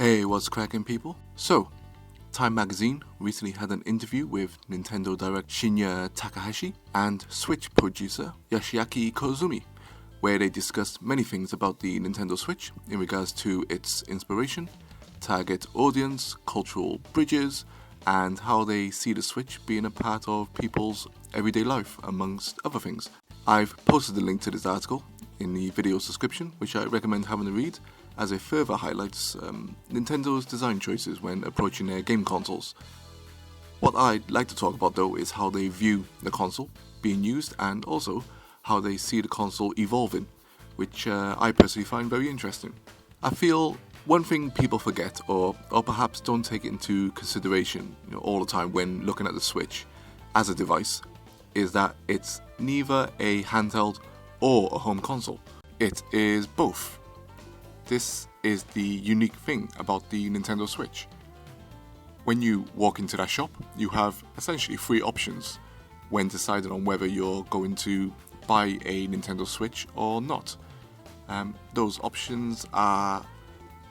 Hey, what's cracking, people? So, Time Magazine recently had an interview with Nintendo Direct Shinya Takahashi and Switch producer Yoshiaki Koizumi, where they discussed many things about the Nintendo Switch in regards to its inspiration, target audience, cultural bridges, and how they see the Switch being a part of people's everyday life, amongst other things. I've posted the link to this article in the video's description, which I recommend having a read, as it further highlights Nintendo's design choices when approaching their game consoles. What I'd like to talk about though is how they view the console being used and also how they see the console evolving, which I personally find very interesting. I feel one thing people forget or perhaps don't take into consideration all the time when looking at the Switch as a device is that it's neither a handheld or a home console. It is both. This is the unique thing about the Nintendo Switch. When you walk into that shop, you have essentially three options when deciding on whether you're going to buy a Nintendo Switch or not. Those options are: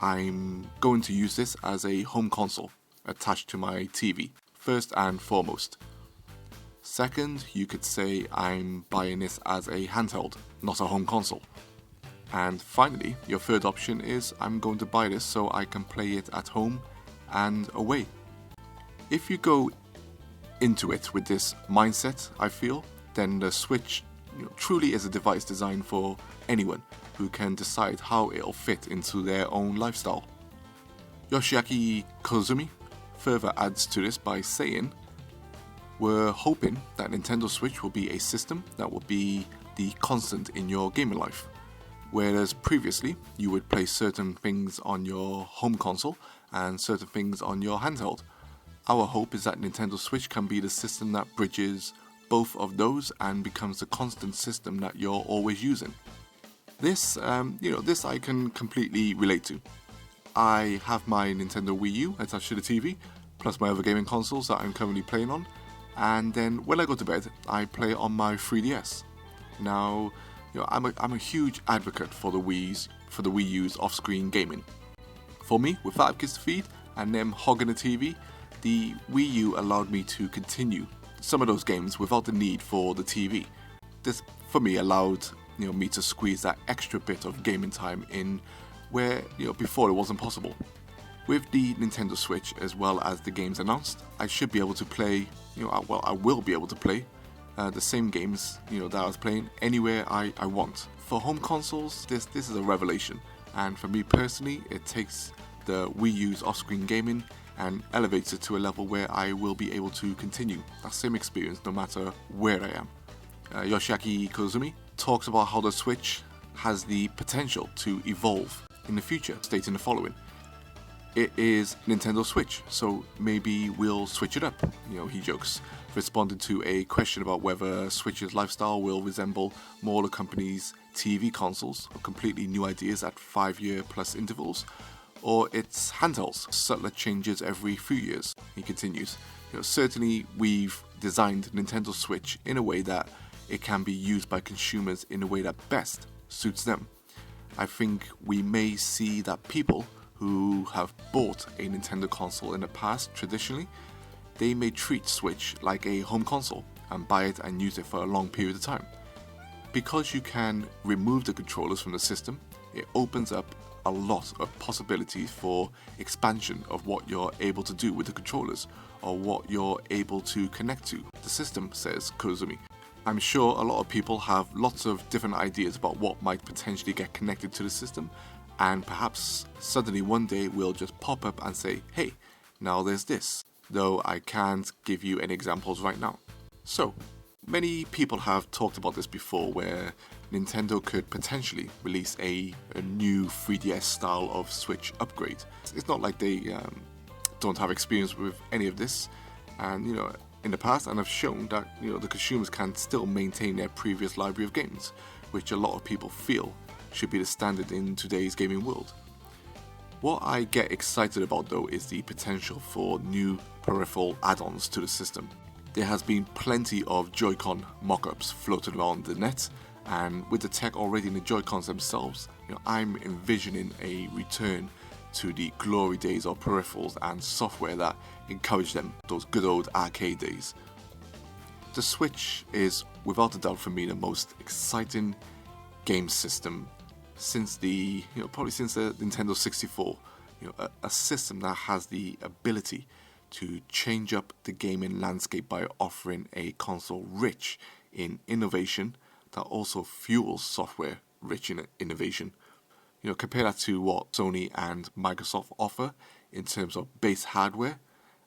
I'm going to use this as a home console attached to my TV, first and foremost. Second, you could say I'm buying this as a handheld, not a home console. And finally, your third option is I'm going to buy this so I can play it at home and away. If you go into it with this mindset, I feel, then the Switch truly is a device designed for anyone who can decide how it'll fit into their own lifestyle. Yoshiaki Koizumi further adds to this by saying, "We're hoping that Nintendo Switch will be a system that will be the constant in your gaming life. Whereas previously, you would play certain things on your home console and certain things on your handheld. Our hope is that Nintendo Switch can be the system that bridges both of those and becomes the constant system that you're always using." This I can completely relate to. I have my Nintendo Wii U attached to the TV, plus my other gaming consoles that I'm currently playing on, and then when I go to bed, I play on my 3DS. Now, I'm a huge advocate for the Wii U's off-screen gaming. For me, with 5 kids to feed and them hogging the TV, the Wii U allowed me to continue some of those games without the need for the TV. This, for me, allowed me to squeeze that extra bit of gaming time in where before it wasn't possible. With the Nintendo Switch, as well as the games announced, I should be able to play. I will be able to play the same games that I was playing anywhere I want. For home consoles, this is a revelation, and for me personally, it takes the Wii U's off-screen gaming and elevates it to a level where I will be able to continue that same experience no matter where I am. Yoshiaki Koizumi talks about how the Switch has the potential to evolve in the future, stating the following: "It is Nintendo Switch, so maybe we'll switch it up," he jokes, responding to a question about whether Switch's lifestyle will resemble more the company's TV consoles, or completely new ideas at 5-year plus intervals, or its handhelds, subtler changes every few years. He continues, "Certainly we've designed Nintendo Switch in a way that it can be used by consumers in a way that best suits them. I think we may see that people who have bought a Nintendo console in the past traditionally, they may treat Switch like a home console and buy it and use it for a long period of time. Because you can remove the controllers from the system, it opens up a lot of possibilities for expansion of what you're able to do with the controllers or what you're able to connect to the system," says Koizumi. "I'm sure a lot of people have lots of different ideas about what might potentially get connected to the system, and perhaps suddenly one day we'll just pop up and say, hey, now there's this, though I can't give you any examples right now." So, many people have talked about this before, where Nintendo could potentially release a new 3DS style of Switch upgrade. It's not like they don't have experience with any of this, and in the past, and have shown that the consumers can still maintain their previous library of games, which a lot of people feel should be the standard in today's gaming world. What I get excited about though is the potential for new peripheral add-ons to the system. There has been plenty of Joy-Con mock-ups floated around the net, and with the tech already in the Joy-Cons themselves, I'm envisioning a return to the glory days of peripherals and software that encouraged them, those good old arcade days. The Switch is, without a doubt for me, the most exciting game system since probably since the Nintendo 64. A system that has the ability to change up the gaming landscape by offering a console rich in innovation that also fuels software rich in innovation. Compare that to what Sony and Microsoft offer in terms of base hardware,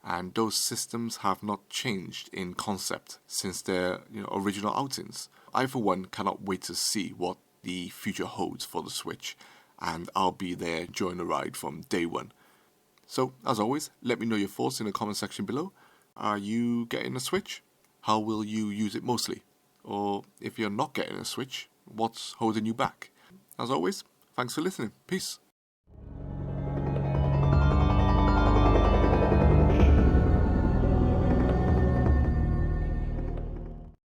and those systems have not changed in concept since their original outings. I, for one, cannot wait to see what the future holds for the Switch, and I'll be there during the ride from day one. So, as always, let me know your thoughts in the comment section below. Are you getting a Switch? How will you use it mostly? Or if you're not getting a Switch, what's holding you back? As always, thanks for listening. Peace.